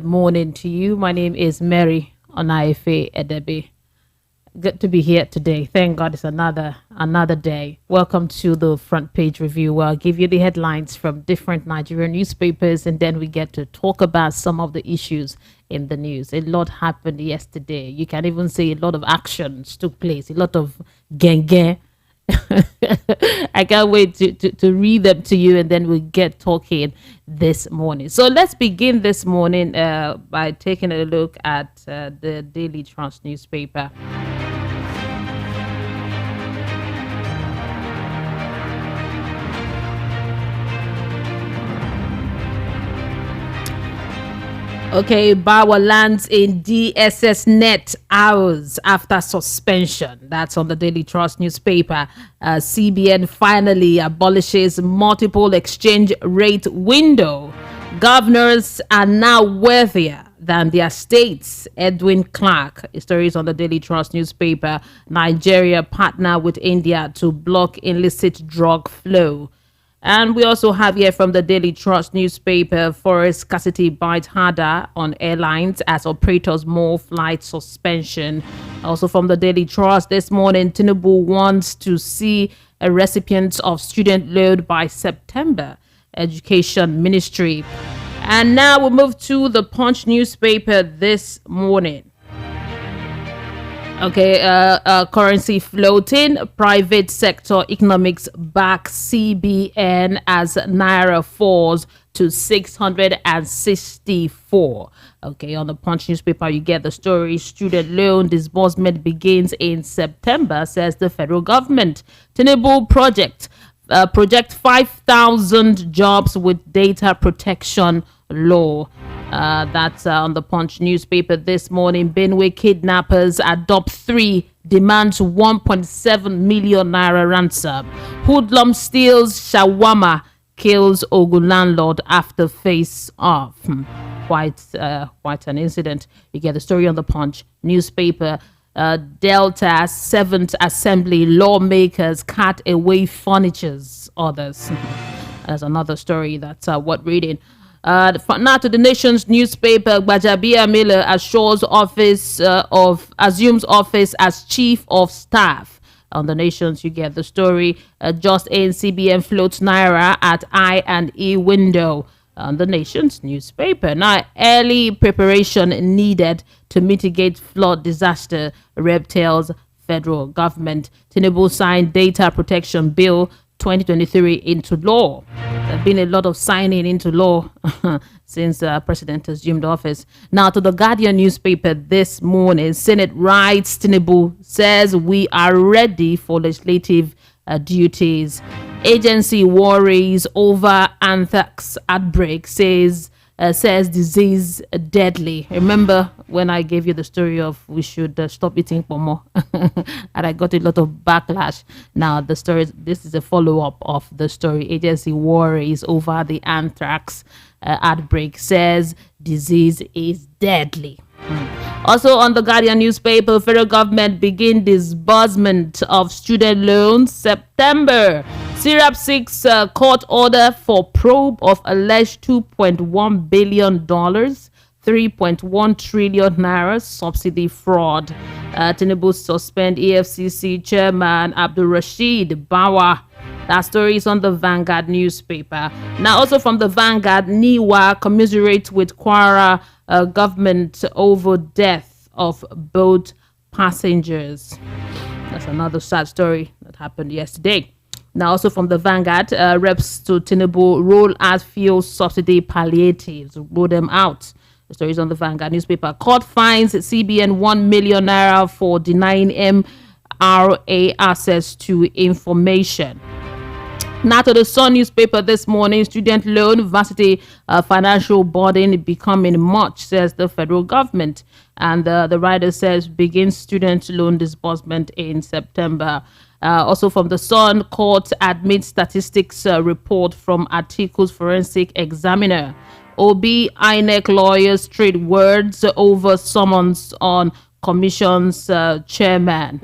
Morning to you. My name is Mary Onaife Edebe. Good to be here today. Thank God it's another day. Welcome to the front page review where I'll give you the headlines from different Nigerian newspapers and then we get to talk about some of the issues in the news. A lot happened yesterday. You can even say a lot of actions took place, a lot of gang. I can't wait to read them to you and then we get talking this morning. So let's begin this morning by taking a look at the Daily Trust newspaper. Okay, Bawa lands in DSS net hours after suspension. That's on the Daily Trust newspaper. CBN finally abolishes multiple exchange rate window. Governors are now worthier than their states. Edwin Clark. Stories on the Daily Trust newspaper. Nigeria partner with India to block illicit drug flow. And we also have here from the Daily Trust newspaper, forest scarcity bites harder on airlines as operators more flight suspension. Also from the Daily Trust this morning, Tinubu wants to see a recipient of student loan by September. Education Ministry. And now we move to the Punch newspaper this morning. Okay, currency floating, private sector economics back CBN as naira falls to 664. Okay, on the Punch newspaper, you get the story. Student loan disbursement begins in September, says the federal government. Tinubu project 5,000 jobs with data protection law. That's on the Punch newspaper this morning. Benue kidnappers adopt 3, demands 1.7 million naira ransom. Hoodlum steals shawarma, kills Ogun landlord after face off. Quite an incident. You get the story on the Punch newspaper. Delta 7th Assembly lawmakers cut away furnitures. Others. That's another story. That's what reading. Now to the Nation's newspaper, Gbajabia Miller assumes office as chief of staff. On the Nations, you get the story. Just in CBN floats naira at I&E window. On the Nation's newspaper. Now, early preparation needed to mitigate flood disaster, Rep tells federal government. Tinubu signed data protection bill 2023 into law. There's been a lot of signing into law since the president assumed office. Now to the Guardian newspaper this morning, Senate writes Tinubu says we are ready for legislative duties. Agency worries over anthrax outbreak, says disease deadly. Remember when I gave you the story of we should stop eating pomo and I got a lot of backlash. Now the story, this is a follow-up of the story. Agency worries over the anthrax outbreak, says disease is deadly. Also on the Guardian newspaper, federal government begin disbursement of student loans September. Syrup 6 court order for probe of alleged $2.1 billion, 3.1 trillion naira subsidy fraud. Tinubu suspend EFCC chairman Abdul Rashid Bawa. That story is on the Vanguard newspaper. Now also from the Vanguard, Niwa commiserates with Kwara government over death of boat passengers. That's another sad story that happened yesterday. Now also from the Vanguard, reps to Tinubu roll out fuel subsidy palliatives, roll them out. The story is on the Vanguard newspaper. Court fines CBN 1 million naira for denying MRA access to information. Now to the Sun newspaper this morning, student loan varsity financial burden becoming much, says the federal government. And the writer says begins student loan disbursement in September. Also from the Sun, court admits statistics report from Atiku's forensic examiner. Obi INEC lawyers trade words over summons on commission's chairman.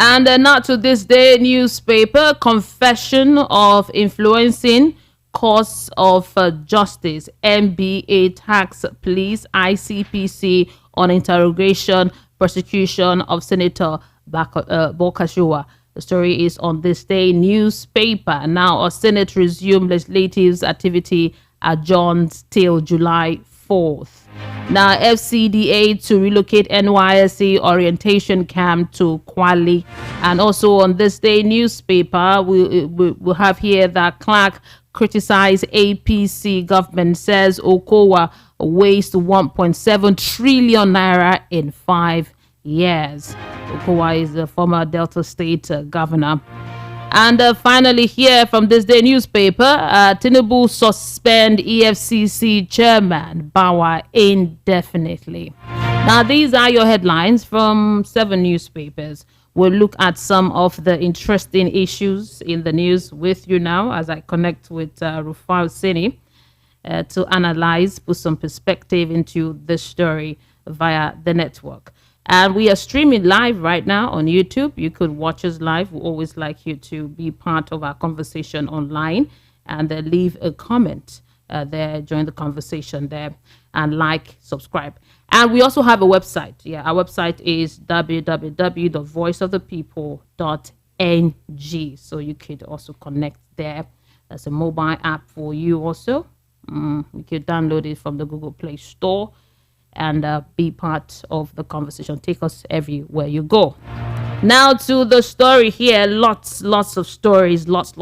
And not to this day newspaper, confession of influencing course of justice, MBA tax police, ICPC on interrogation, prosecution of Senator Bokashua. The story is on this day newspaper. Now, a Senate resumed legislative activity adjourned till July 4th. Now, FCDA to relocate NYSC orientation camp to Kwali. And also on this day newspaper, we have here that Clark criticized APC government, says Okowa wastes 1.7 trillion naira in 5 years. Okowa is the former Delta State governor. And finally, here from this day newspaper, Tinubu suspend EFCC chairman Bawa indefinitely. Now, these are your headlines from 7 newspapers. We'll look at some of the interesting issues in the news with you now as I connect with Rufai Oseni to analyze, put some perspective into this story via the network. And we are streaming live right now on YouTube. You could watch us live. We always like you to be part of our conversation online and leave a comment there, join the conversation there, and like, subscribe. And we also have a website. Yeah, our website is www.voiceofthepeople.ng. So you could also connect there. That's a mobile app for you also. You could download it from the Google Play Store and be part of the conversation. Take us everywhere you go. Now to the story here. Lots of stories. Lots.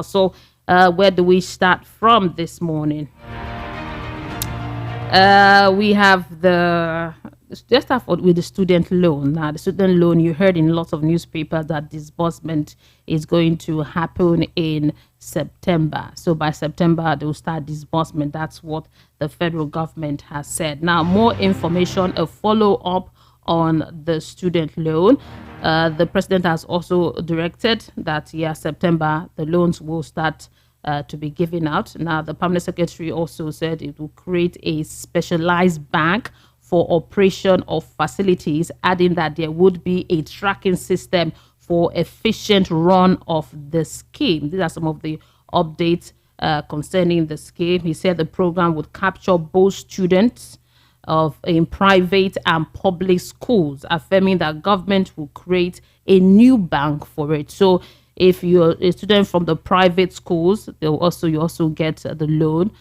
So where do we start from this morning? We have let's start with the student loan. Now, the student loan, you heard in lots of newspapers that disbursement is going to happen in September. So by September, they will start disbursement. That's what the federal government has said. Now, more information, a follow-up on the student loan. The president has also directed that, September, the loans will start to be given out. Now, the permanent secretary also said it will create a specialized bank for operation of facilities, adding that there would be a tracking system for efficient run of the scheme. These are some of the updates concerning the scheme. He said the program would capture both students in private and public schools, affirming that government will create a new bank for it. So if you're a student from the private schools, you also get the loan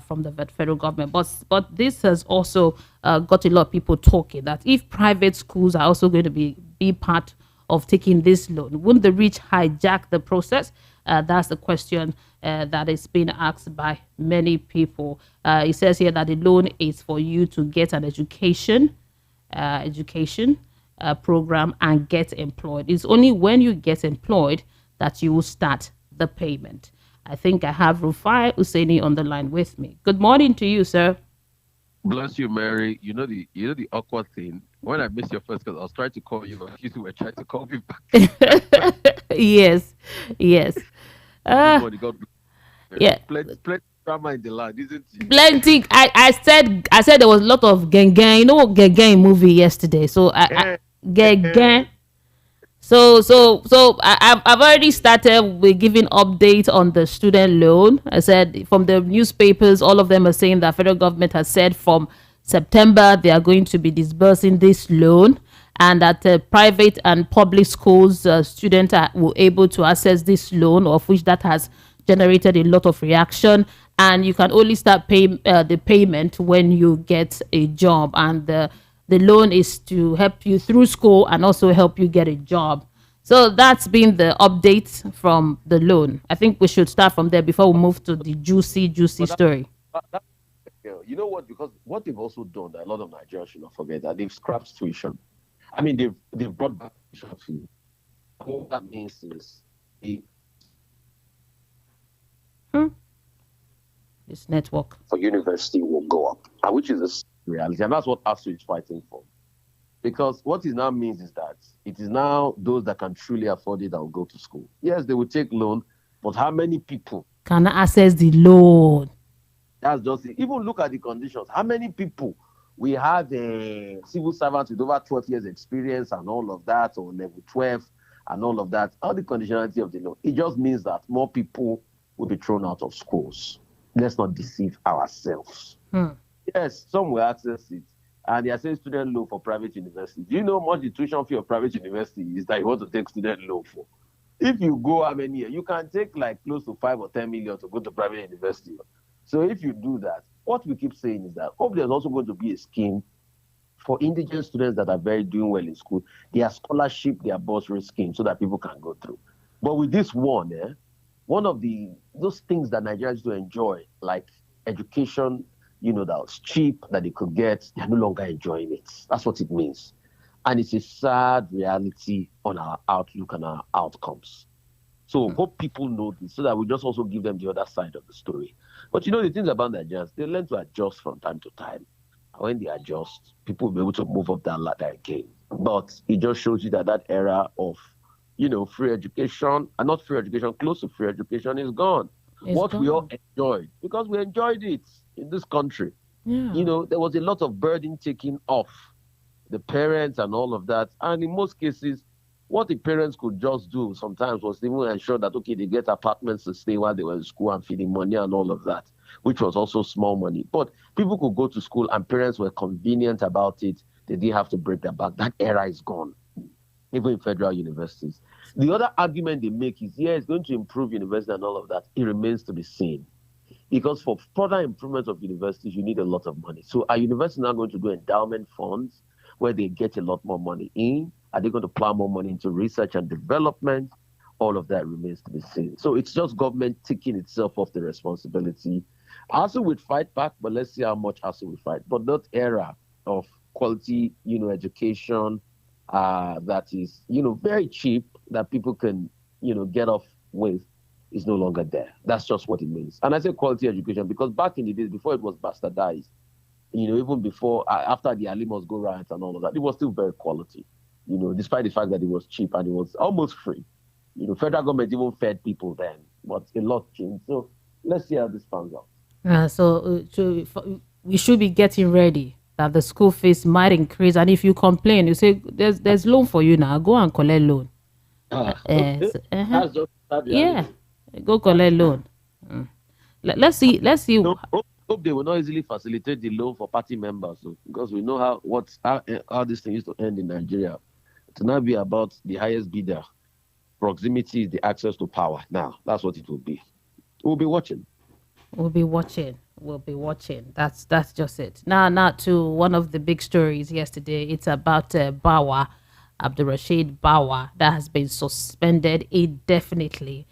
from the federal government. But this has also got a lot of people talking that if private schools are also going to be part of taking this loan, wouldn't the rich hijack the process? That's the question that is being asked by many people. It says here that the loan is for you to get an education program and get employed. It's only when you get employed that you will start the payment. I think I have Rufai Oseni on the line with me. Good morning to you, sir. Bless you, Mary. You know the awkward thing. When I missed your first call, I was trying to call you, but you two were trying to call me back. Yes. Everybody got Yeah. plenty drama in the land, isn't it? Plenty. I said there was a lot of gang. You know what gang movie yesterday? So gang. So I've already started with giving updates on the student loan. I said from the newspapers, all of them are saying that federal government has said from September they are going to be disbursing this loan, and that private and public schools students will able to access this loan, of which that has generated a lot of reaction. And you can only start paying the payment when you get a job, and the loan is to help you through school and also help you get a job. So that's been the update from the loan. I think we should start from there before we move to the juicy story. You know what? Because what they've also done, that a lot of Nigerians should not forget, that they've scrapped tuition. I mean, they've brought back tuition fee. What that means is This network for university will go up, which is a reality, and that's what ASU is fighting for. Because what it now means is that it is now those that can truly afford it that will go to school. Yes, they will take loan, but how many people can access the loan? That's just it. Even look at the conditions. How many people we have civil servants with over 12 years experience and all of that, or level 12 and all of that, all the conditionality of the loan. It just means that more people will be thrown out of schools. Let's not deceive ourselves. Hmm. Yes, some will access it. And they are saying student loan for private university. Do you know how much the tuition fee of private university is that you want to take student loan for? If you go how many years, you can take like close to 5 or 10 million to go to private university. So if you do that, what we keep saying is that hope there's also going to be a scheme for indigent students that are very doing well in school, their scholarship, their bursary scheme, so that people can go through. But with this one, one of those things that Nigerians do enjoy, like education, that was cheap, that they could get, they're no longer enjoying it. That's what it means. And it's a sad reality on our outlook and our outcomes. So hope people know this so that we just also give them the other side of the story. But the things about Nigerians, they learn to adjust from time to time. And when they adjust, people will be able to move up that ladder again. But it just shows you that era of, free education, and not free education, close to free education is gone. We all enjoyed, because we enjoyed it in this country. Yeah. There was a lot of burden taken off the parents and all of that. And in most cases, what the parents could just do sometimes was even ensure that, okay, they get apartments to stay while they were in school and feeding money and all of that, which was also small money. But people could go to school and parents were convenient about it. They didn't have to break their back. That era is gone, even in federal universities. The other argument they make is, it's going to improve university and all of that. It remains to be seen. Because for further improvement of universities, you need a lot of money. So are universities now going to do endowment funds where they get a lot more money in? Are they going to plow more money into research and development? All of that remains to be seen. So it's just government taking itself off the responsibility. Also would fight back, but let's see how much also we fight. But that era of quality, education that is, very cheap, that people can, get off with, is no longer there. That's just what it means. And I say quality education because back in the days, before it was bastardized, even before, after the Alimos go riots and all of that, it was still very quality, despite the fact that it was cheap and it was almost free. Federal government even fed people then, but a lot changed. So let's see how this pans out. We should be getting ready that the school fees might increase. And if you complain, you say, there's loan for you now, go and collect loan. Okay. That's just yeah, go collect loan. Let's see. Hope they will not easily facilitate the loan for party members, because we know how this thing used to end in Nigeria. To now be about the highest bidder. Proximity is the access to power. Now, that's what it will be. We'll be watching. We'll be watching. That's just it. Now to one of the big stories yesterday. It's about Bawa, Abdurrashid Bawa, that has been suspended indefinitely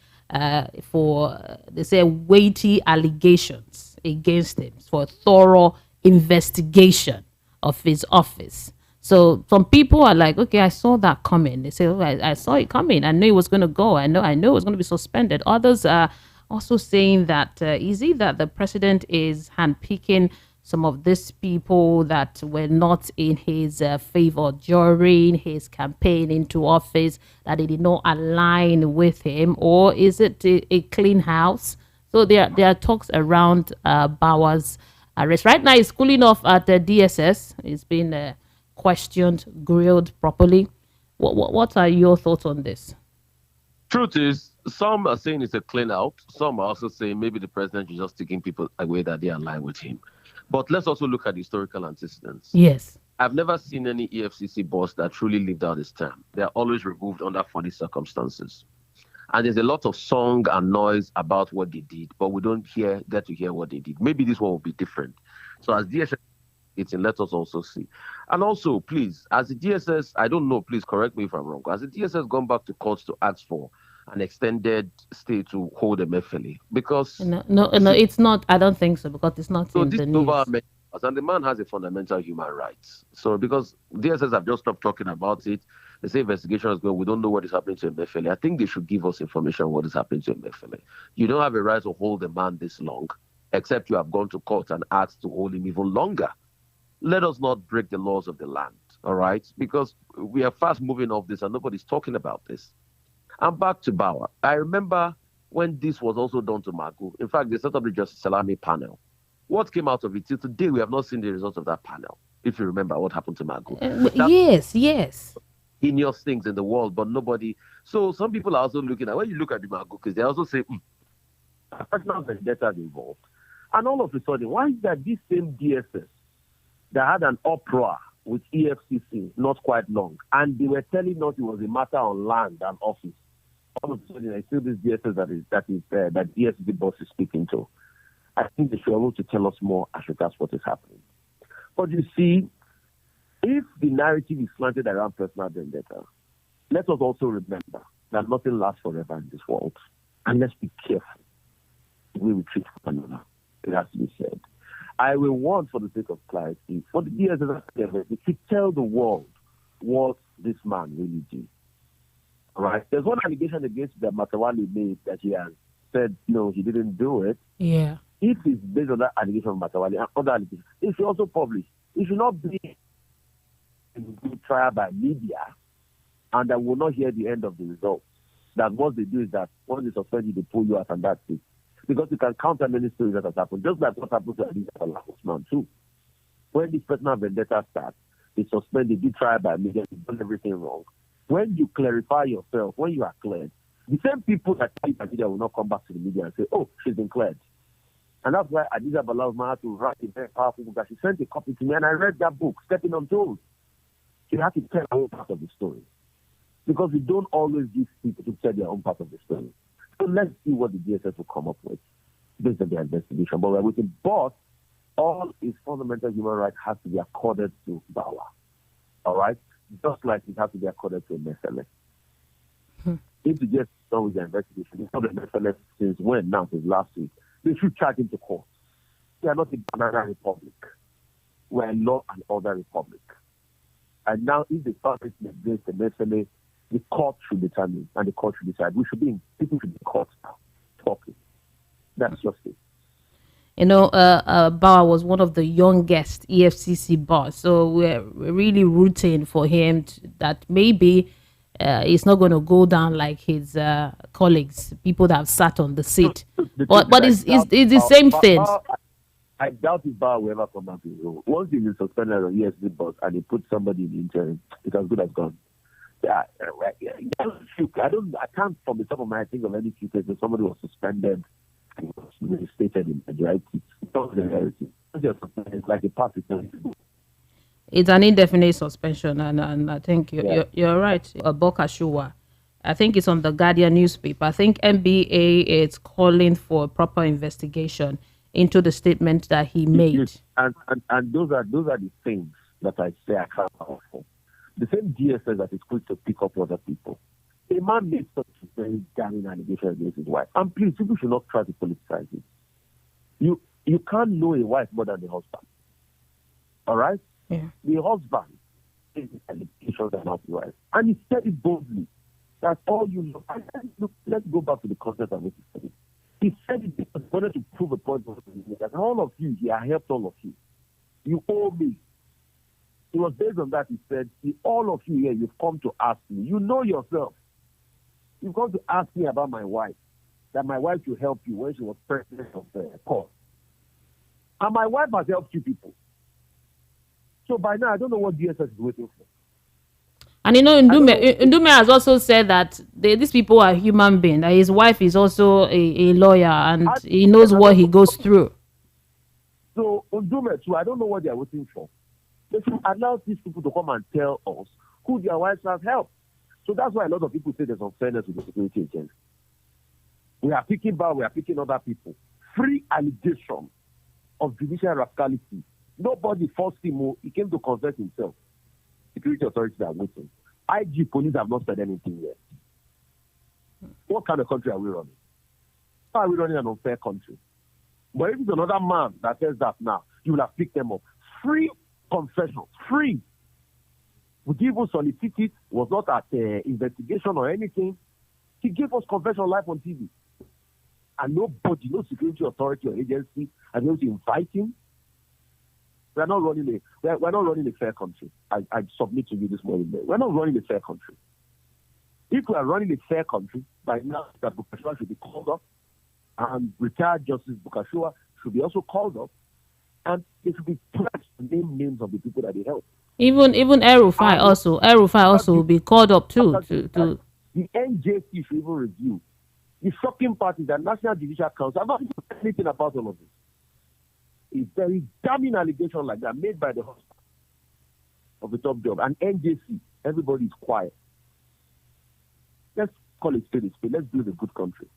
for, they say, weighty allegations against him for a thorough investigation of his office. So some people are like, okay, I saw that coming. They say, oh, I saw it coming. I knew it was going to go. I know it was going to be suspended. Others are also saying that is it that the president is handpicking some of these people that were not in his favor during his campaign into office, that they did not align with him, or is it a clean house? So there are talks around Bawa's arrest. Right now, he's cooling off at the DSS. He's been questioned, grilled properly. What are your thoughts on this? Truth is, some are saying it's a clean out. Some are also saying maybe the president is just taking people away that they align with him. But let's also look at the historical antecedents. Yes. I've never seen any EFCC boss that truly lived out his term. They are always removed under funny circumstances. And there's a lot of song and noise about what they did, but we don't get to hear what they did. Maybe this one will be different. So as DSS, let us also see. And also, please, as the DSS, I don't know, please correct me if I'm wrong. Has the DSS gone back to courts to ask for an extended stay to hold a Mefele? Because no, it's not. I don't think so, because it's not in the news. And the man has a fundamental human rights. So because DSS have just stopped talking about it, they say investigation is going. We don't know what is happening to Mefele. I think they should give us information on what is happening to Mefele. You don't have a right to hold a man this long, except you have gone to court and asked to hold him even longer. Let us not break the laws of the land, all right? Because we are fast moving off this and nobody's talking about this. And back to Bawa. I remember when this was also done to Magu. In fact, they set up the Justice Salami panel. What came out of it? Till today, we have not seen the results of that panel. If you remember what happened to Magu. Yes. Heinous things in the world, but nobody. So some people are also looking at, when you look at the Magu, because they also say, personal vendettas involved. And all of a sudden, why is that this same DSS that had an uproar with EFCC not quite long, and they were telling us it was a matter on land and office. All of a sudden, I see this DSS that EFCC boss is speaking to. I think they should be able to tell us more as regards what is happening. But you see, if the narrative is slanted around personal vendetta, let us also remember that nothing lasts forever in this world, and let's be careful the way we treat one another. It has to be said. I will want, for the sake of clarity, for the DSS to tell the world what this man really did. All right? There's one allegation against that Matawali made that he has said, no, he didn't do it. Yeah. If it's based on that allegation of Matawali and other allegations, it should also publish. It should not be trial by media and that will not hear the end of the results. That what they do is that once they suspend you, they pull you out and that's it. Because you can counter many stories that has happened, just like what happened to Adisa Osman too. When this personal vendetta starts, they suspend, they do trial by media, they've done everything wrong. When you clarify yourself, when you are cleared, the same people that tell you by media will not come back to the media and say, oh, she's been cleared. And that's why Adisa Osman had to write a very powerful book that she sent a copy to me, and I read that book, Stepping on Toes. She had to tell her own part of the story. Because we don't always give people to tell their own part of the story. So let's see what the DSS will come up with based on their investigation. But we're waiting. But all its fundamental human rights has to be accorded to Bawa. All right? Just like it has to be accorded to a Mesele. If the DSS done with their investigation, it's not a Mesele since when now? Since last week. They should charge him to court. We are not a banana republic. We are law and order republic. And now if the charge is against the Mesele, the court should determine and the court should decide. People should be in court now talking. That's just it. You know, Bawa was one of the youngest EFCC boss, so we're really rooting for him that maybe it's not going to go down like his colleagues, people that have sat on the seat. But it's the same thing. I doubt if Bawa will ever come back to his role. Once he is suspended on EFCC boss and he put somebody in the interim, it's as good as gone. I can't from the top of my head think of any few cases somebody was suspended and was reinstated in the right. It's not the reality. It's like a party. It's an indefinite suspension, and I think you're right. Bokashua, I think it's on the Guardian newspaper. I think NBA is calling for a proper investigation into the statement that he made. And those are the things that I say I can't for. The same DSS that is quick to pick up other people. A man made such a very damning allegation against his wife. And please, people should not try to politicize it. You can't know a wife more than the husband. All right? Yeah. The husband is the allegations about the wife. And he said it boldly. That's all you know. And look, let's go back to the concept of what he said. He said it because he wanted to prove a point that all of you here, I helped all of you. You owe me. It was based on that he said, see, all of you here, you've come to ask me. You know yourself. You've come to ask me about my wife. That my wife should help you when she was president of the court. And my wife has helped you people. So by now, I don't know what DSS is waiting for. And you know, Ndume has also said that these people are human beings. That his wife is also a lawyer and he knows what he goes through. So Ndume too, I don't know what they are waiting for. They should allow these people to come and tell us who their wives have helped. So that's why a lot of people say there's unfairness with the security agents. We are picking Bawa, we are picking other people. Free allegation of judicial rascality. Nobody forced him. He came to confess himself. Security authorities are waiting. IG police have not said anything yet. What kind of country are we running? How are we running an unfair country? But if it's another man that says that now, you will have picked them up. Free confession, free. We give us solicit, was not at investigation or anything. He gave us confession live on TV. And nobody, no security authority or agency, are going to invite him. We're not running a fair country. I submit to you this morning. We're not running a fair country. If we are running a fair country, by now that Bukashua should be called up, and retired Justice Bukashua should be also called up, and it should be pressed to name names of the people that they help. Even Rufai also will be called up too. The NJC should even review The shocking part is that National Judicial Council have not even said anything about all of this. A very damning allegation like that made by the husband of the top job and NJC. Everybody is quiet. Let's call it spade a spade. Let's build a good country.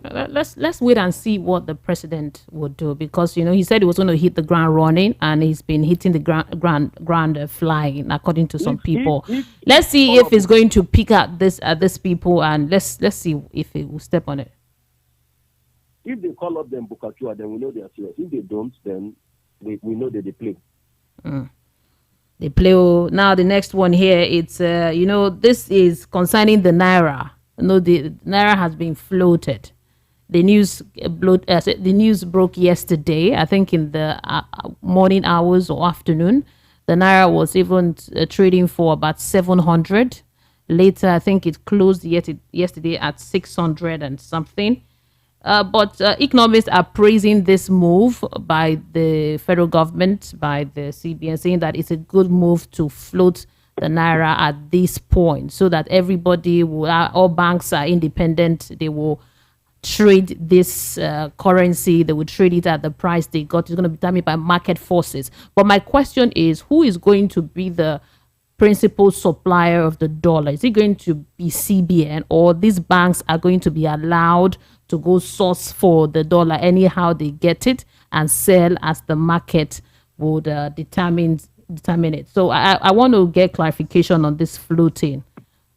Let's wait and see what the president would do, because he said he was going to hit the ground running, and he's been hitting the ground flying, according to some people. Let's see if he's going to pick out these people, and let's see if he will step on it. If they call up them Bukachua, then we know they are serious. If they don't, then we know that they play. They play. Now the next one here, it's this is concerning the naira. The naira has been floated. The news broke yesterday, I think in the morning hours or afternoon. The naira was even trading for about 700. Later, I think it closed yesterday at 600 and something. But economists are praising this move by the federal government, by the CBN, saying that it's a good move to float the naira at this point, so that everybody all banks are independent. They will trade this currency. They will trade it at the price they got. It's going to be determined by market forces. But my question is, who is going to be the principal supplier of the dollar? Is it going to be CBN, or these banks are going to be allowed to go source for the dollar anyhow they get it and sell as the market would determine it? So I want to get clarification on this floating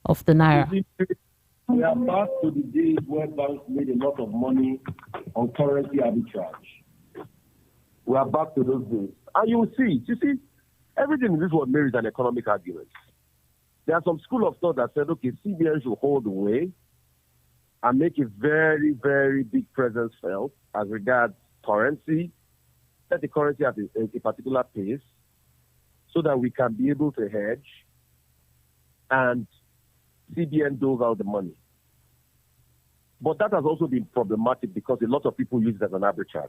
of the naira. We are back to the days where banks made a lot of money on currency arbitrage. We are back to those days. And you see, everything in this world merits an economic argument. There are some school of thought that said, okay, CBN should hold the way and make a very, very big presence felt as regards currency, set the currency at a particular pace so that we can be able to hedge, and CBN doles out the money. But that has also been problematic because a lot of people use it as an arbitrage.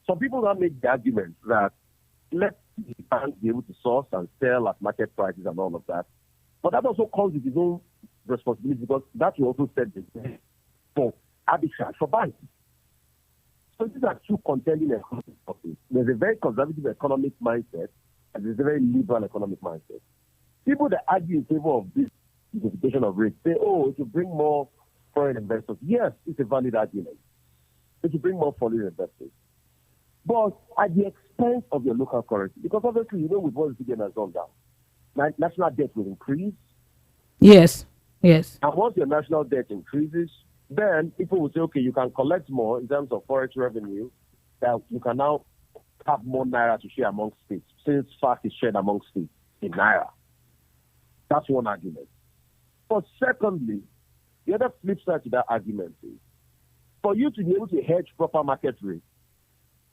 Some people now make the argument that let the bank be able to source and sell at market prices and all of that. But that also comes with its own responsibility, because that will also set the way for arbitrage for banks. So these are two contending economic forces. There's a very conservative economic mindset and there's a very liberal economic mindset. People that argue in favor of this unification of rates say, oh, it will bring more foreign investors. Yes, it's a valid argument. It will bring more foreign investors. But at the expense of your local currency. Because obviously, with what the CBN has gone down, national debt will increase. Yes. And once your national debt increases, then people will say, okay, you can collect more in terms of forex revenue, that you can now have more naira to share among states, since fact is shared among states in naira. That's one argument. But secondly, the other flip side to that argument is, for you to be able to hedge proper market rates,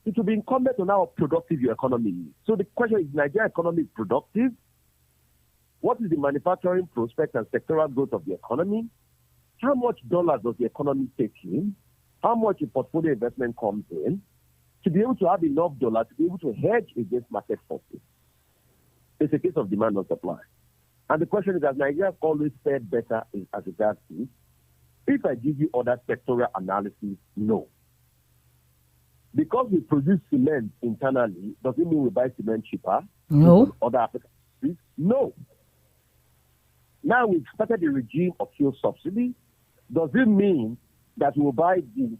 it will be incumbent on how productive your economy is. So the question is Nigeria economy productive? What is the manufacturing prospect and sectoral growth of the economy? How much dollars does the economy take in? How much in portfolio investment comes in? To be able to have enough dollars to be able to hedge against market forces. It's a case of demand and supply. And the question is, has Nigeria always fared better as regards to? If I give you other sectoral analysis, no. Because we produce cement internally, does it mean we buy cement cheaper? No. Other African countries? No. Now we've started a regime of fuel subsidy. Does it mean that we'll buy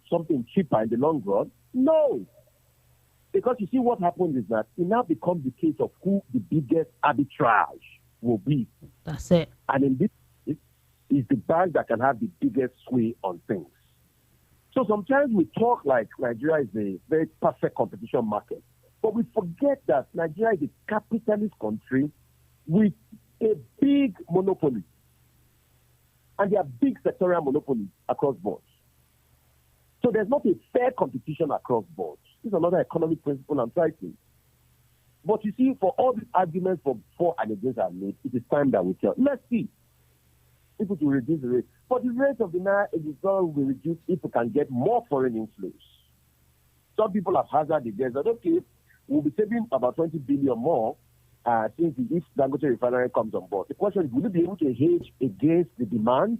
something cheaper in the long run? No. Because you see, what happens is that it now becomes the case of who the biggest arbitrage will be. That's it. And in this case, it's the bank that can have the biggest sway on things. So sometimes we talk like Nigeria is a very perfect competition market, but we forget that Nigeria is a capitalist country with a big monopoly. And there are big sectorial monopolies across boards. So there's not a fair competition across boards. This is another economic principle I'm citing. But you see, for all these arguments for and against are made, it is time that we tell. Let's see if we can reduce the rate. But the rate of the naira will be reduced if we can get more foreign inflows. Some people have hazarded the guess that, okay, we'll be saving about 20 billion more if Dangote refinery comes on board. The question is, will you be able to hedge against the demand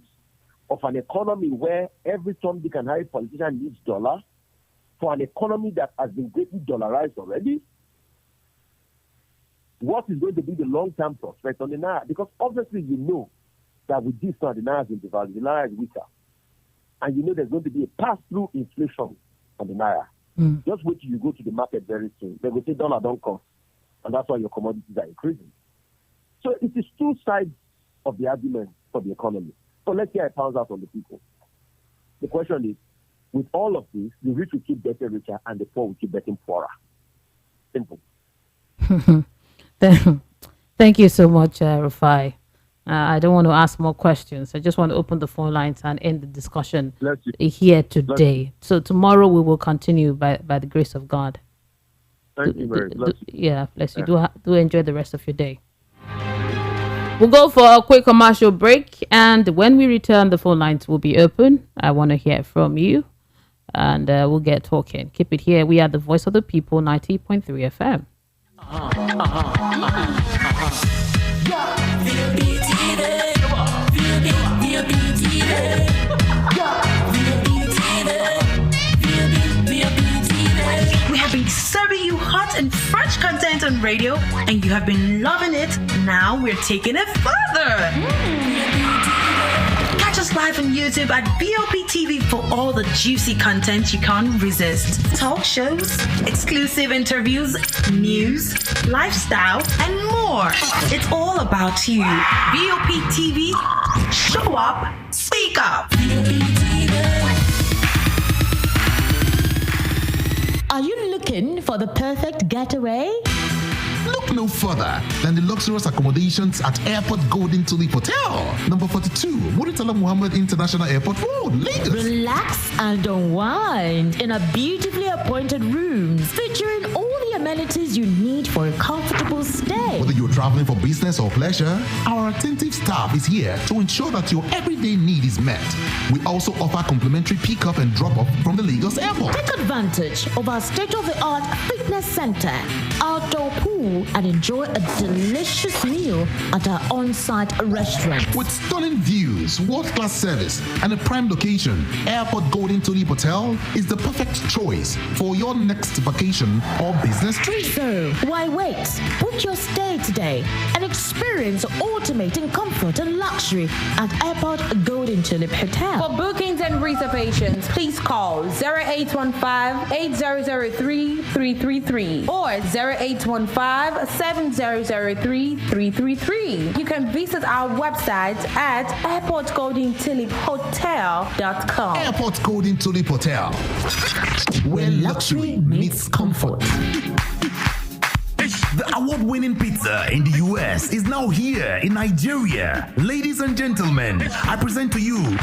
of an economy where every Tom, Dick, and Harry politician needs dollar for an economy that has been greatly dollarized already? What is going to be the long-term prospect on the naira? Because obviously you know that with this now, the naira has been devalued, the naira is weaker. And you know there's going to be a pass-through inflation on the naira. Just wait till you go to the market very soon. They will say dollar don't cost. And that's why your commodities are increasing. So it is two sides of the argument for the economy. So let's say I pounds out on the people. The question is, with all of this, the rich will keep getting richer and the poor will keep getting poorer. Simple. Thank you so much, Rufai. I don't want to ask more questions. I just want to open the phone lines and end the discussion here today. So tomorrow we will continue by the grace of God. Thank you very much. Yeah, bless you. Do enjoy the rest of your day. We'll go for a quick commercial break, and when we return, the phone lines will be open. I want to hear from you, and we'll get talking. Keep it here. We are the Voice of the People, 90.3 FM. We have been serving you hot and fresh content on radio, and you have been loving it. Now we're taking it further. Catch us live on YouTube at BOP TV for all the juicy content you can't resist. Talk shows, exclusive interviews, news, lifestyle, and more. It's all about you. BOP TV, show up, speak up. Are you looking for the perfect getaway? Look no further than the luxurious accommodations at Airport Golden Tulip Hotel, number 42, Muritala Muhammad International Airport Road, Lagos. Relax and unwind in a beautifully appointed rooms featuring all the amenities you need for a comfortable stay. Whether you're traveling for business or pleasure, our attentive staff is here to ensure that your everyday need is met. We also offer complimentary pick-up and drop-off from the Lagos Airport. Take advantage of our state-of-the-art fitness center, outdoor pool, and enjoy a delicious meal at our on-site restaurant. With stunning views, world-class service, and a prime location, Airport Golden Tulip Hotel is the perfect choice for your next vacation or business trip. So, why wait? Book your stay today and experience ultimate in comfort and luxury at Airport Golden Tulip Hotel. For bookings and reservations, please call 0815-8003-333 or 0815-7003-333. You can visit our website at airportgoldentuliphotel.com. Airport Golden Tulip Hotel, where luxury meets comfort. The award-winning pizza in the US is now here in Nigeria. Ladies and gentlemen, I present to you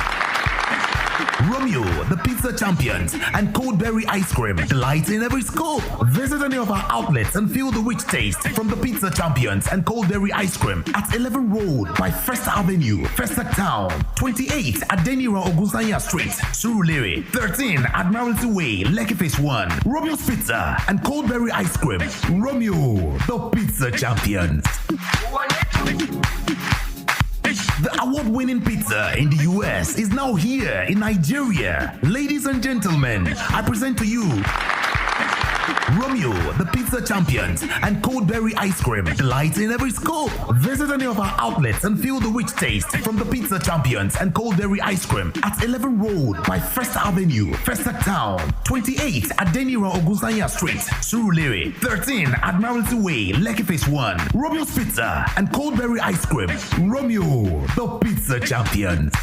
Romeo, the pizza champions, and cold berry ice cream. Delight in every scoop. Visit any of our outlets and feel the rich taste from the pizza champions and cold berry ice cream at 11 Road by First Avenue, Festac Town, 28 at Denira Ogunsanya Street, Surulere, 13 Admiralty Way, Lekki Phase 1. Romeo's Pizza and cold berry ice cream. Romeo, the pizza champions. The award-winning pizza in the US is now here in Nigeria. Ladies and gentlemen, I present to you Romeo, the pizza champions, and cold berry ice cream. Delight in every scoop. Visit any of our outlets and feel the rich taste from the pizza champions and cold berry ice cream at 11 Road by First Avenue, Festac Town, 28 at Denira Ogunsanya Street, Surulere, 13 Admiralty Way, Lekki Phase 1. Romeo's Pizza and cold berry ice cream. Romeo, the pizza champions.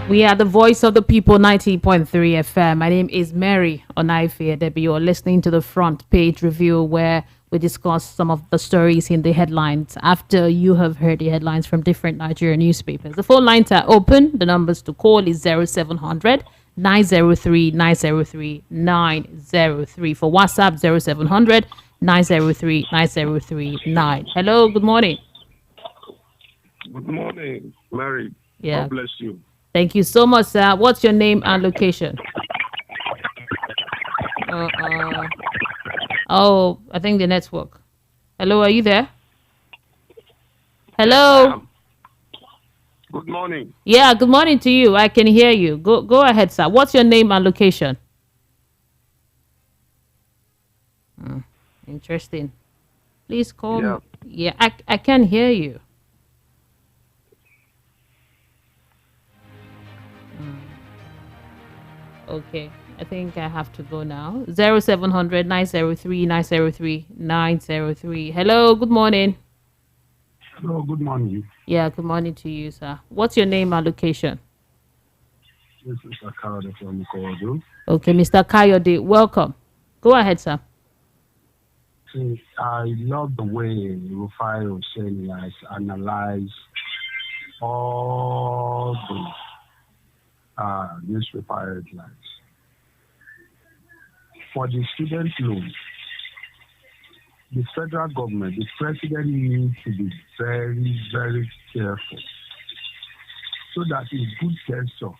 We are the Voice of the People, 90.3 FM. My name is Mary Onaife. You're listening to the Front Page Review, where we discuss some of the stories in the headlines after you have heard the headlines from different Nigerian newspapers. The phone lines are open. The numbers to call is 0700 903 903 903. For WhatsApp, 0700 903 903 9. Hello, good morning. Good morning, Mary. Yeah. God bless you. Thank you so much, sir. What's your name and location? Oh, I think the network. Hello, are you there? Hello. Good morning. Yeah, good morning to you. I can hear you. Go ahead, sir. What's your name and location? Interesting. Please call me. Yeah. Yeah, I can hear you. Okay. I think I have to go now. 0700 903 903 903. Hello, good morning. Hello, good morning. Yeah, good morning to you, sir. What's your name and location? This is Akara from Kodo. Okay, Mr. Kayode, welcome. Go ahead, sir. I love the way Rufai Oseni has analyzed all the newspaper headlines. For the student loans, the federal government, the president needs to be very, very careful so that it's good gesture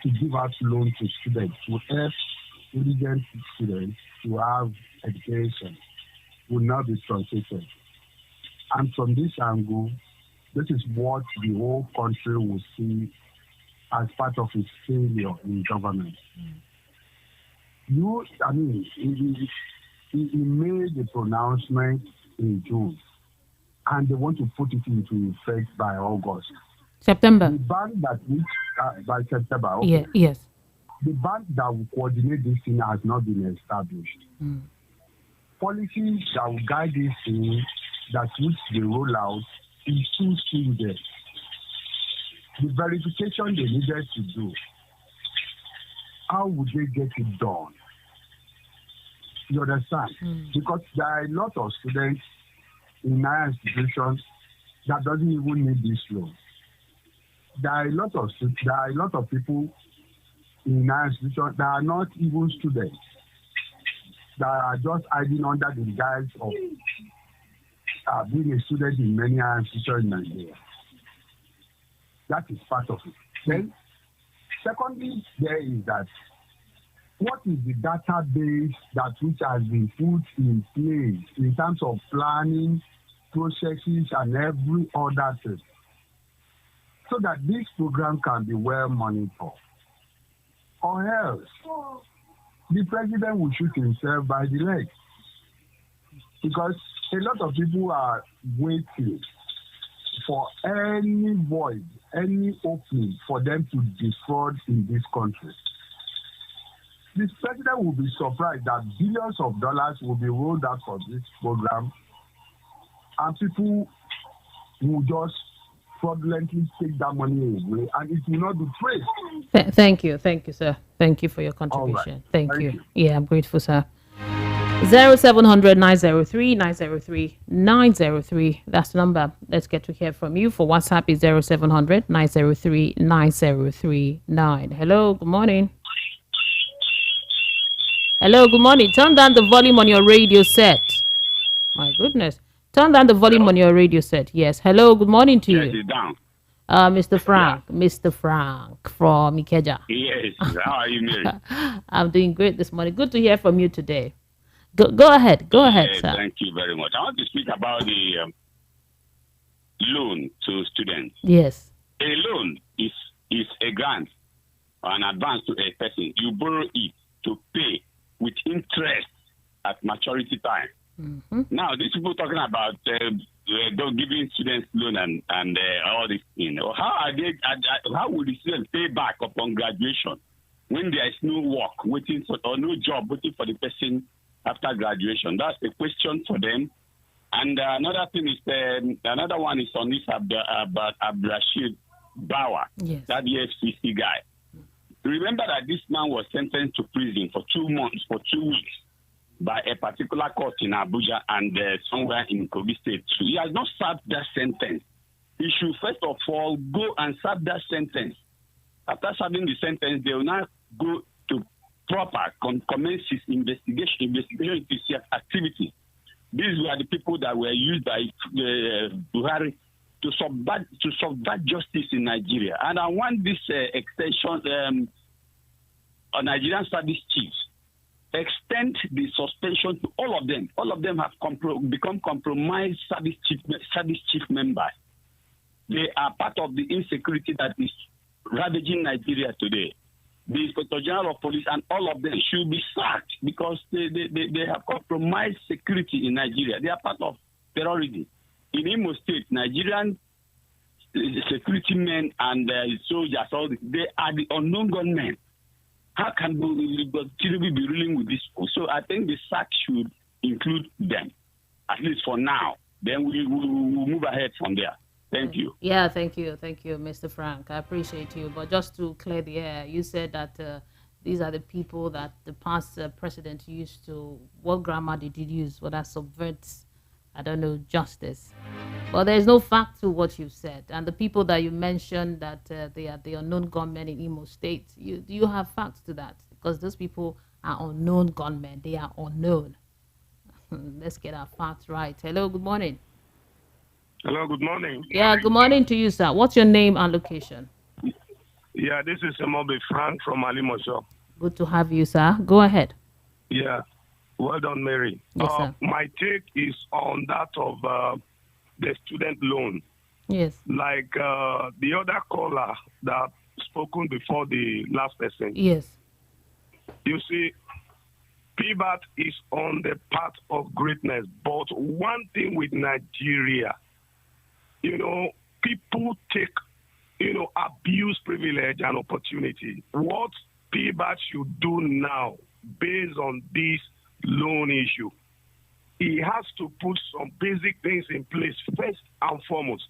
to give out loans to students, to help indigent students to have education, will not be truncated. And from this angle, this is what the whole country will see as part of its failure in government. He made the pronouncement in June, and they want to put it into effect by August. September. The bank that which by September. Okay. Yeah, yes. The bank that will coordinate this thing has not been established. Policies that will guide this thing, that which they roll out, is too stringent. The verification they needed to do, how would they get it done? You understand? Because there are a lot of students in higher institutions that doesn't even need this loan. There are a lot of people in higher institutions that are not even students, that are just hiding under the guise of being a student in many higher institutions in Nigeria. That is part of it. Then, secondly, there is that what is the database that which has been put in place in terms of planning, processes, and every other thing, so that this program can be well monitored? Or else, the president will shoot himself by the leg. Because a lot of people are waiting for any void, any opening for them to defraud in this country. The president will be surprised that billions of dollars will be rolled out for this program, and people will just fraudulently take that money away, and it will not be traced. Thank you, sir. Thank you for your contribution. Right. Thank Thank you. you. Yeah, I'm grateful, sir. 0700 903 903 903. That's the number. Let's get to hear from you. For WhatsApp is 0700 903 9039. Hello, good morning. Hello, good morning. Turn down the volume on your radio set. My goodness. Turn down the volume on your radio set. Yes. Hello, good morning to you. Down. Mr. Frank. Yeah. Mr. Frank from Ikeja. Yes. How are you, Mary? I'm doing great this morning. Good to hear from you today. Go ahead. Go ahead, sir. Thank you very much. I want to speak about the loan to students. Yes. A loan is a grant or an advance to a person. You borrow it to pay with interest at maturity time. Mm-hmm. Now, these people talking about giving students loan and all this thing. How will the students pay back upon graduation when there is no work waiting for, or no job waiting for the person after graduation? That's a question for them. And another thing is, another one is on this about Abdurrashid Bawa, yes, that EFCC guy. Remember that this man was sentenced to prison for 2 months, for 2 weeks, by a particular court in Abuja and somewhere in Kogi State. So he has not served that sentence. He should first of all go and serve that sentence. After serving the sentence, they will now go to proper commence his investigation into his activity. These were the people that were used by Buhari to subvert justice in Nigeria. And I want this extension on Nigerian service chiefs extend the suspension to all of them. All of them have become compromised service chief members. They are part of the insecurity that is ravaging Nigeria today. The Inspector General of Police and all of them should be sacked because they have compromised security in Nigeria. They are part of terrorism. In Imo State, Nigerian security men and soldiers, they are the unknown gunmen. How can Tinubu be ruling with these people? So I think the sack should include them, at least for now. Then we'll move ahead from there. Thank you. Yeah, thank you, Mr. Frank. I appreciate you. But just to clear the air, you said that these are the people that the past president used to. What grammar did you use? Well, that subverts, I don't know, justice. But there's no fact to what you said. And the people that you mentioned that they are the unknown gunmen in Imo State, do you have facts to that? Because those people are unknown gunmen. They are unknown. Let's get our facts right. Hello, good morning. Hello, good morning. Yeah, good morning to you, sir. What's your name and location? Yeah, this is Mobe Frank from Alimosho. Good to have you, sir. Go ahead. Yeah, well done, Mary. Yes, sir. My take is on that of the student loan. Yes. Like the other caller that spoken before the last person. Yes. You see, Payback is on the path of greatness. But one thing with Nigeria, people take, abuse privilege and opportunity. What Payback should do now, based on this loan issue, he has to put some basic things in place. First and foremost,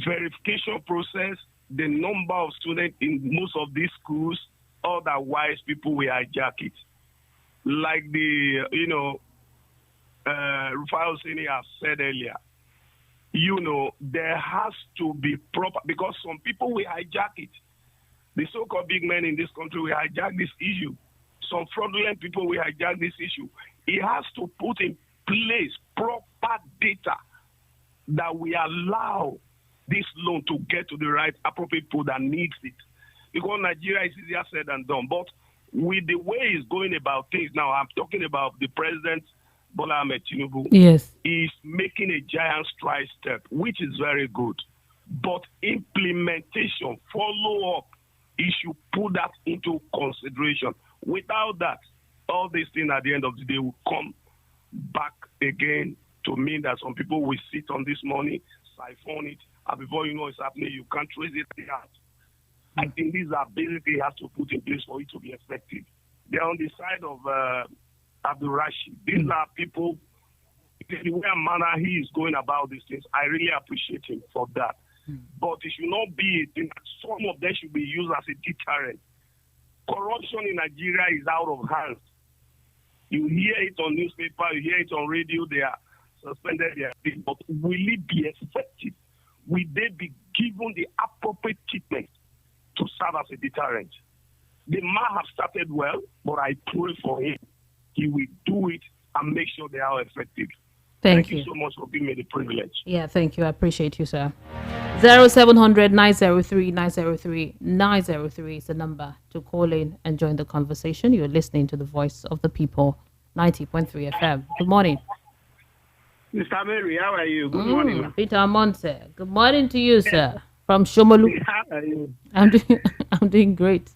verification process, the number of students in most of these schools, otherwise people will hijack it. Like the, Rufai Oseni has said earlier, there has to be proper, because some people will hijack it. The so-called big men in this country will hijack this issue. Some fraudulent people will hijack this issue. He has to put in place proper data that will allow this loan to get to the right appropriate people that needs it. Because Nigeria is easier said than done. But with the way he's going about things now, I'm talking about the president, Bola Ahmed Tinubu. Yes. Is making a giant stride step, which is very good. But implementation, follow-up, he should put that into consideration. Without that, all these things at the end of the day will come back again to mean that some people will sit on this money, siphon it, and before you know it's happening, you can't trace it out. I think these are basically has to put in place for it to be effective. They're on the side of Abdul Rashid. These are people, the way and manner he is going about these things, I really appreciate him for that. But it should not be a thing that some of them should be used as a deterrent. Corruption in Nigeria is out of hand. You hear it on newspaper, you hear it on radio, they are suspended, they are things. But will it be effective? Will they be given the appropriate treatment to serve as a deterrent? They might have started well, but I pray for him. He will do it and make sure they are effective. Thank you so much for giving me the privilege. Yeah, thank you. I appreciate you, sir. 0700 903 903 903 is the number to call in and join the conversation. You're listening to the Voice of the People, 90.3 FM. Good morning. Mr. Mary, how are you? Good morning. Peter Monte. Good morning to you, sir. From Shomolu. How are you? I'm doing great.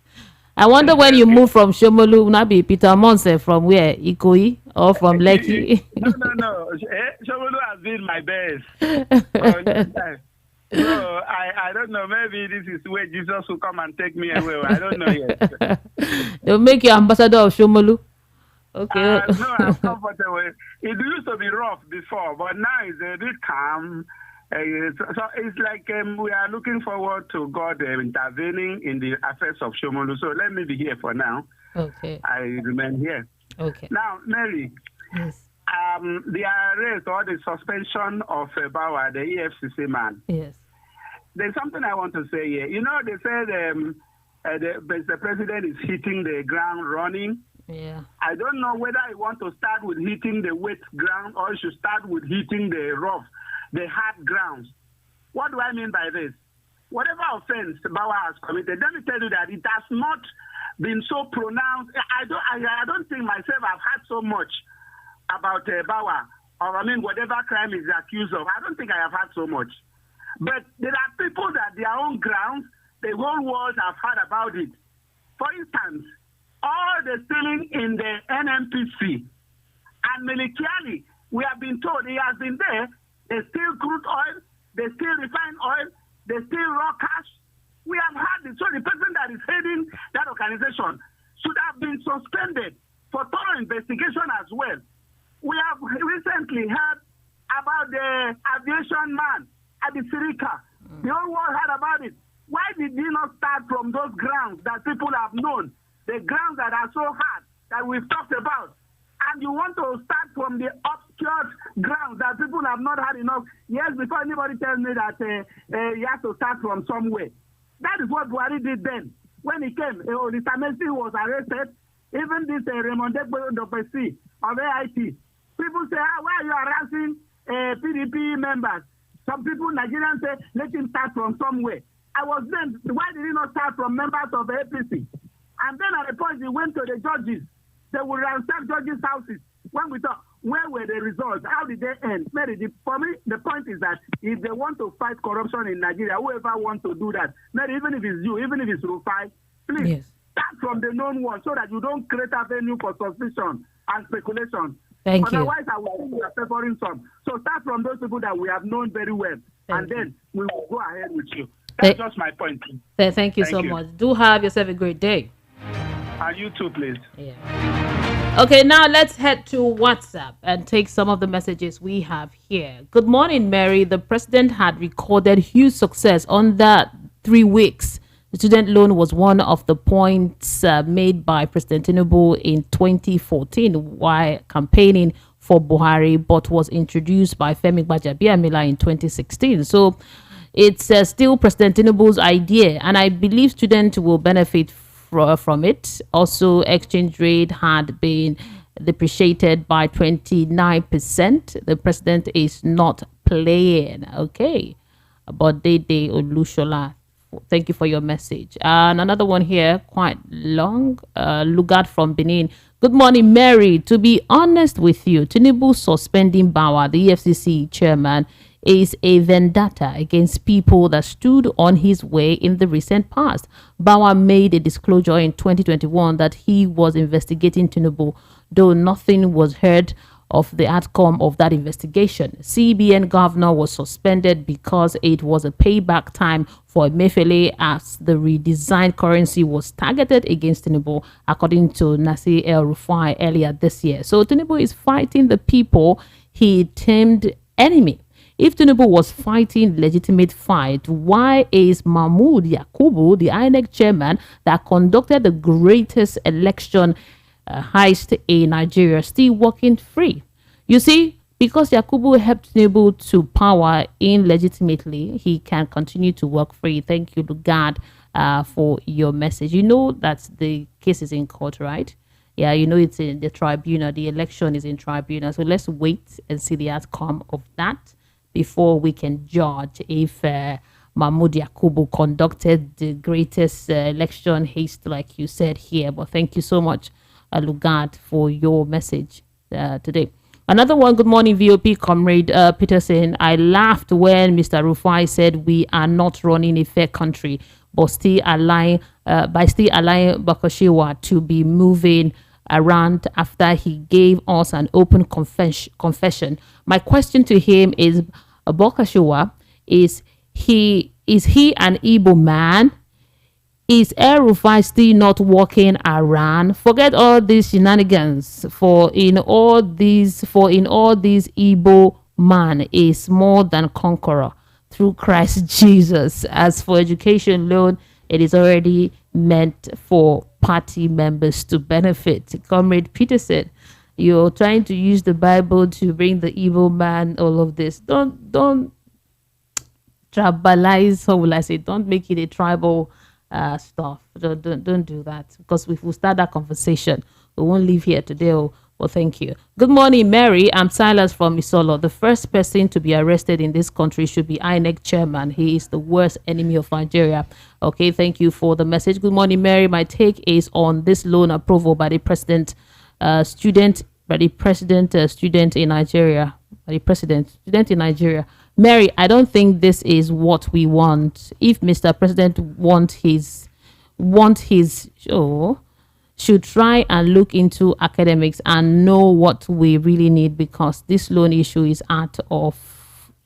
I wonder when you move from Shomolu, not be Peter Monte from where? Ikoyi or from Lekki? No. Shomolu has been my best. No, I don't know. Maybe this is where Jesus will come and take me away. I don't know yet. They'll make you ambassador of Shomolu. Okay. No, I'm comfortable. It used to be rough before, but now it's a bit calm. So it's like we are looking forward to God intervening in the affairs of Shomolu. So let me be here for now. Okay. I remain here. Okay. Now, Mary. Yes. The arrest or the suspension of Bawa, the EFCC man. Yes. There's something I want to say here. They said the president is hitting the ground running. Yeah. I don't know whether I want to start with hitting the wet ground or should start with hitting the rough, the hard grounds. What do I mean by this? Whatever offense Bawa has committed, let me tell you that it has not been so pronounced. I don't think my so much about Bawa, or I mean, whatever crime is accused of. I don't think I have heard so much. But there are people that their own grounds, the whole world have heard about it. For instance, all the stealing in the NMPC and Milikiali, we have been told he has been there. They steal crude oil, they steal refined oil, they steal raw cash. We have heard it. So the person that is heading that organization should have been suspended for thorough investigation as well. We have recently heard about the aviation man at the Sirika. The whole world heard about it. Why did he not start from those grounds that people have known, the grounds that are so hard that we've talked about? And you want to start from the obscure grounds that people have not had enough years before anybody tells me that he has to start from somewhere. That is what Buhari did then. When he came, the Samesi was arrested. Even this Raymond Dopesi of AIT. People say, why are you harassing PDP members? Some people, Nigerians say, let him start from somewhere. I was then, why did he not start from members of the APC? And then at the point he went to the judges. They would ransack judges' houses. When we thought, where were the results? How did they end? Mary, for me, the point is that if they want to fight corruption in Nigeria, whoever wants to do that, Mary, even if it's you, even if it's Rufai, please start from the known one so that you don't create a venue for suspicion and speculation. Thank you. Otherwise, we are suffering some. So start from those people that we have known very well, then we will go ahead with you. That's just my point. Thank you so much. Do have yourself a great day. And you too, please. Yeah. Okay, now let's head to WhatsApp and take some of the messages we have here. Good morning, Mary. The president had recorded huge success on that 3 weeks. The student loan was one of the points made by President Tinubu in 2014 while campaigning for Buhari, but was introduced by Femi Gbajabiamila in 2016. So it's still President Tinubu's idea, and I believe students will benefit from it. Also, exchange rate had been depreciated by 29%. The president is not playing. Okay. But Dede Olushola, thank you for your message. And another one here, quite long. Lugard from Benin. Good morning, Mary. To be honest with you, Tinubu suspending Bawa, the EFCC chairman, is a vendetta against people that stood on his way in the recent past. Bawa made a disclosure in 2021 that he was investigating Tinubu, though nothing was heard of the outcome of that investigation. CBN governor was suspended because it was a payback time for Emefiele as the redesigned currency was targeted against Tinubu, according to Nasir El Rufai earlier this year. So Tinubu is fighting the people he termed enemy. If Tinubu was fighting legitimate fight, why is Mahmoud Yakubu, the INEC chairman that conducted the greatest election heist in Nigeria, still working free? You see, because Yakubu helped Tinubu to power illegitimately, he can continue to work free. Thank you, Lugard, for your message. You know that the case is in court, right? Yeah, you know it's in the tribunal. The election is in tribunal. So let's wait and see the outcome of that before we can judge if Mahmoud Yakubu conducted the greatest election haste, like you said here. But thank you so much, Lugard, for your message today. Another one, good morning, VOP comrade Peterson. I laughed when Mr. Rufai said we are not running a fair country, but still allowing Bakashiwa to be moving around after he gave us an open confession. My question to him is, Bakashiwa, is he an Igbo man? Is El Rufai still not walking around? Forget all these shenanigans. For in all these Igbo man is more than conqueror through Christ Jesus. As for education loan, it is already meant for party members to benefit. Comrade Peterson, you're trying to use the Bible to bring the evil man, all of this. Don't tribalize, how will I say, don't make it a tribal stuff. Don't do that, because if we start that conversation, we won't leave here today. Well, thank you. Good morning, Mary. I'm Silas from Isolo. The first person to be arrested in this country should be INEC chairman. He is the worst enemy of Nigeria. Okay, thank you for the message. Good morning, Mary. My take is on this loan approval by the president. Student by the president, student in Nigeria. By the president, student in Nigeria. Mary, I don't think this is what we want. If Mr. President should try and look into academics and know what we really need, because this loan issue is out of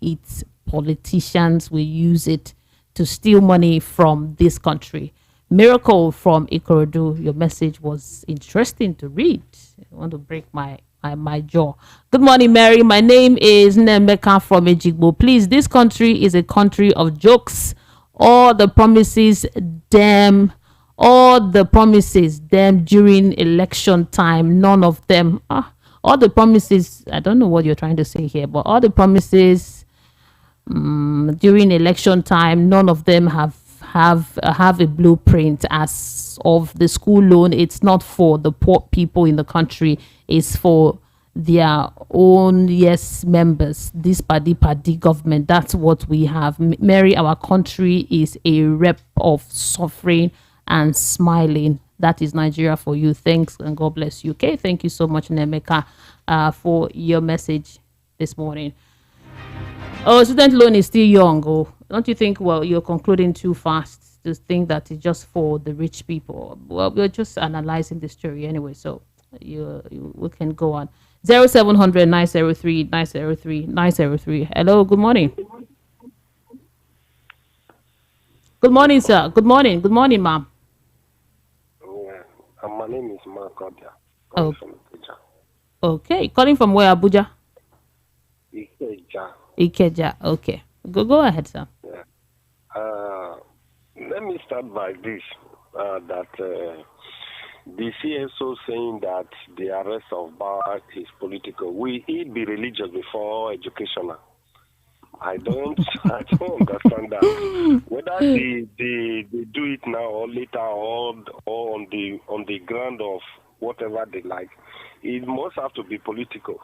its politicians will use it to steal money from this country. Miracle from Ikorodu, your message was interesting to read. I want to break my jaw. Good morning, Mary. My name is Nemeka from Ejigbo. Please, this country is a country of jokes. All the promises them during election time, none of them. All the promises, I don't know what you're trying to say here, but all the promises during election time, none of them have a blueprint. As of the school loan, it's not for the poor people in the country, it's for their own members, this party government. That's what we have. Mary, our country is a rep of suffering and smiling. That is Nigeria for you. Thanks and God bless you. Okay, thank you so much, Nemeka, for your message this morning. Student loan is still young. Don't you think, well, you're concluding too fast to think that it's just for the rich people? Well, we're just analyzing the story anyway, so we can go on. 0700 903 903 903. Hello, good morning. Good morning, sir. Good morning. Good morning, ma'am. My name is Mark Odia. Oh. Okay. Calling from where, Abuja? Ikeja. Okay. Go ahead, sir. Yeah. Let me start by this. That the CSO saying that the arrest of Bawa is political. Will it be religious before educational? I don't understand that. Whether they do it now or later or on the ground of whatever they like, it must have to be political.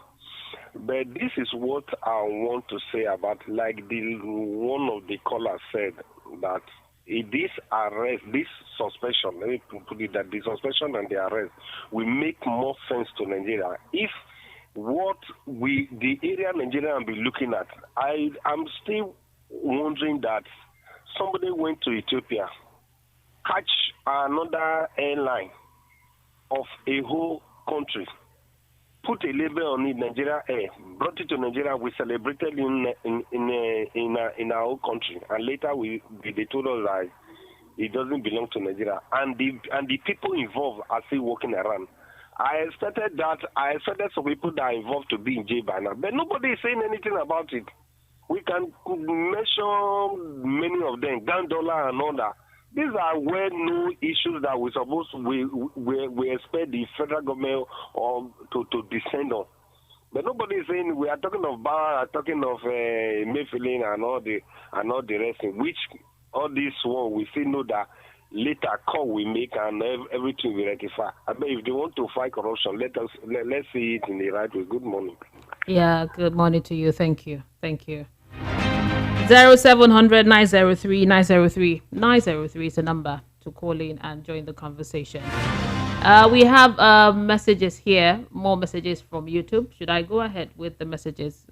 But this is what I want to say about, like one of the callers said, that this arrest, this suspension, let me put it that the suspension and the arrest will make more sense to Nigeria if the area Nigeria will be looking at. I'm still wondering that somebody went to Ethiopia, catch another airline of a whole country, put a label on it, Nigeria Air, brought it to Nigeria. We celebrated in our own country, and later they told us that it doesn't belong to Nigeria, and the people involved are still walking around. I expected some people that are involved to be in jail by now, but nobody is saying anything about it. We can mention many of them, Gandola and all that. These are well-known issues that we expect the federal government to descend on. But nobody is saying, we are talking of Bawa, talking of Mayfield and all the rest, in which all this one we still know that later call we make and everything we rectify. I mean, if they want to fight corruption, let's see it in the right way. Good morning. Yeah, good morning to you. Thank you. 0700 903 903 903 is the number to call in and join the conversation. We have messages here, more messages from YouTube. Should I go ahead with the messages?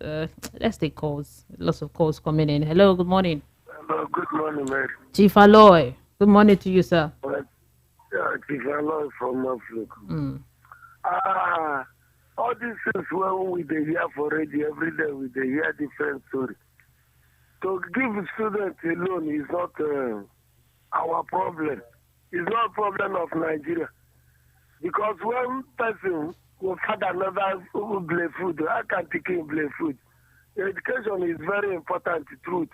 Let's take calls. Lots of calls coming in. Hello, good morning. Hello, good morning, mate. Chief Aloy. Good morning to you, sir. Chief Aloy from Africa. All these things when we hear for radio every day, we hear different stories. To give students a loan is not our problem. It's not a problem of Nigeria. Because one person will find another who play food. I can't take him play food. Education is very important, truth.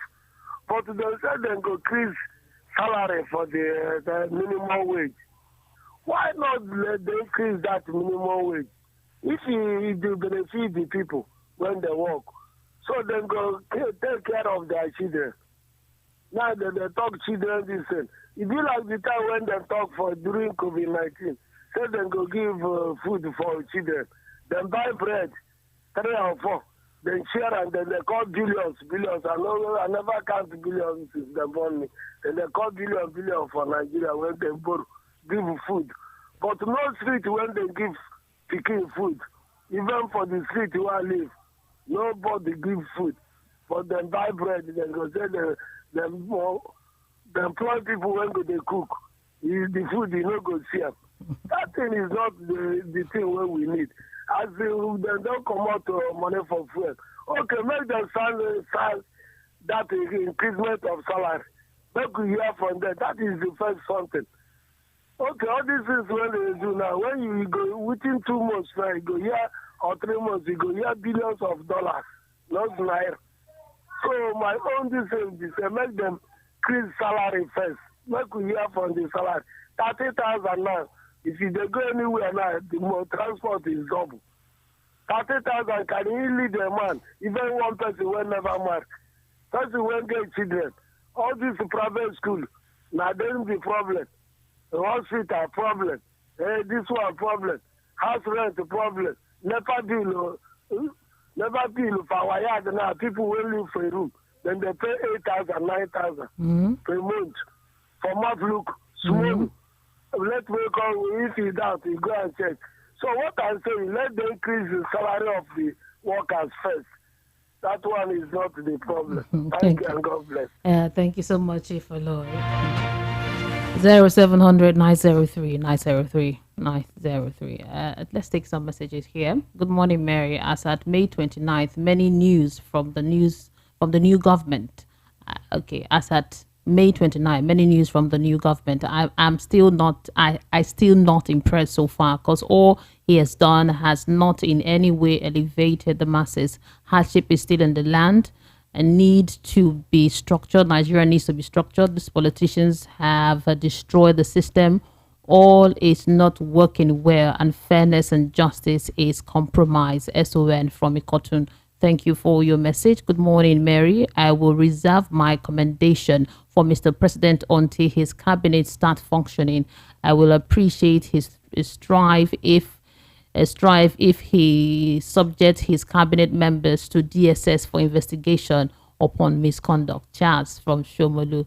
But they say they go increase salary for the minimum wage. Why not let them increase that minimum wage? If it will benefit the people when they work, so they go take care of their children. Now they talk children this thing. It be like the time when they talk for during COVID-19. So they go give food for children. Then buy bread, 3 or 4. Then share and then they call billions. I never count billions since they born me. Then they call billion for Nigeria when they give food. But no street when they give picking food. Even for the street where I live, nobody gives food. But then buy bread, then go say the employ people when go they cook. The food you know go see 'em. That thing is not the thing where we need. As they don't come out money for food. Okay, make them sign that increasement of salary. Make we hear from them. That is the first something. Okay, all these things when they do now, when you go within 2 months, now you go here or 3 months, you go here billions of dollars, not naira. So my own decision is to make them increase salary first. Make we hear from the salary. 30,000 now. If you dey go anywhere now, the more transport is double. 30,000 can easily demand even one person will never marry. Person will get children. All this private school, now then the problem. The hospital problem. This one problem. House rent problem. Never bill for our yard now. People will live for a room. Then they pay 8,000, 9,000 per month. For month look small. Let me come, if you doubt, you go and check. So what I'm saying, let them increase the salary of the workers first. That one is not the problem. Thank you and God bless. Thank you so much, Ifalo. 0700 903 903 903. Let's take some messages here. Good morning, Mary. As at May 29th, many news from the new government. Okay, as at May 29, many news from the new government. I'm still not, I still not impressed so far, because all he has done has not in any way elevated the masses. Hardship is still in the land and need to be structured. Nigeria needs to be structured. These politicians have destroyed the system. All is not working well, and fairness and justice is compromised. SON from Ikotun. Thank you for your message. Good morning, Mary. I will reserve my commendation for Mr. President until his cabinet start functioning. I will appreciate his strive if he subjects his cabinet members to DSS for investigation upon misconduct. Charles from Shomolu.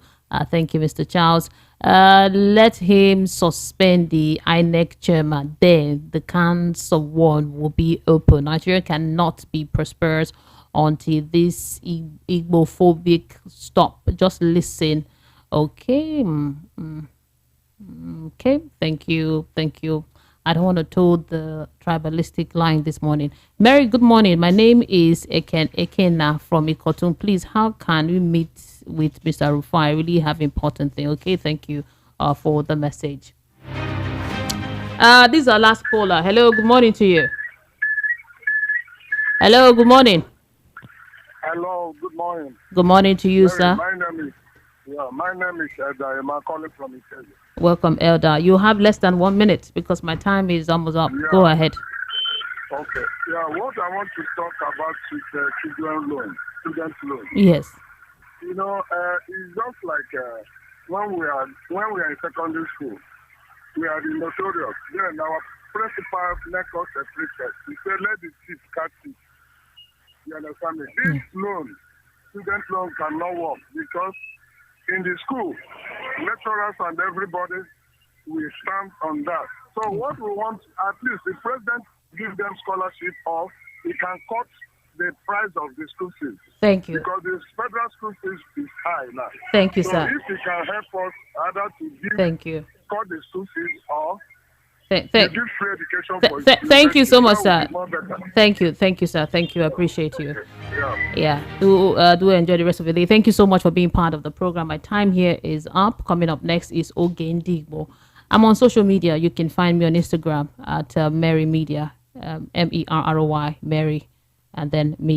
Thank you, Mr. Charles. Let him suspend the INEC chairman. Then the cancer one will be open. Nigeria cannot be prosperous until this Igbo-phobic stop. Just listen. Okay. Okay. Thank you. Thank you. I don't want to told the tribalistic line this morning. Mary, good morning. My name is Ekena from Ikotun. Please, how can we meet with Mr. Rufai? I really have important thing. Okay, thank you for the message. This is our last caller. Hello, good morning to you. Hello, good morning. Hello, good morning. Good morning to you, Mary, sir. My name is Elder. I'm calling from Italy. Welcome, Elder. You have less than 1 minute because my time is almost up. Yeah. Go ahead. Okay. Yeah, what I want to talk about is student loan. Yes. You know, it's just like when we are in secondary school, we are the notorious. Then our principal make us separated. He said, let the thief catch it. You understand me? This student loan cannot work because in the school, lecturers and everybody will stand on that. So what we want, at least the president give them scholarship, or he can cut the price of the school fees. Thank you. Because the federal school fees is high now. Thank you, so sir. If he can help us either to give, thank you, cut the school fees, or Thank you so much, sir. Thank you, sir. Thank you. I appreciate you. Yeah. Do enjoy the rest of the day. Thank you so much for being part of the program. My time here is up. Coming up next is Ogendigbo. I'm on social media. You can find me on Instagram at Mary Media, MERROY, Mary, and then Media.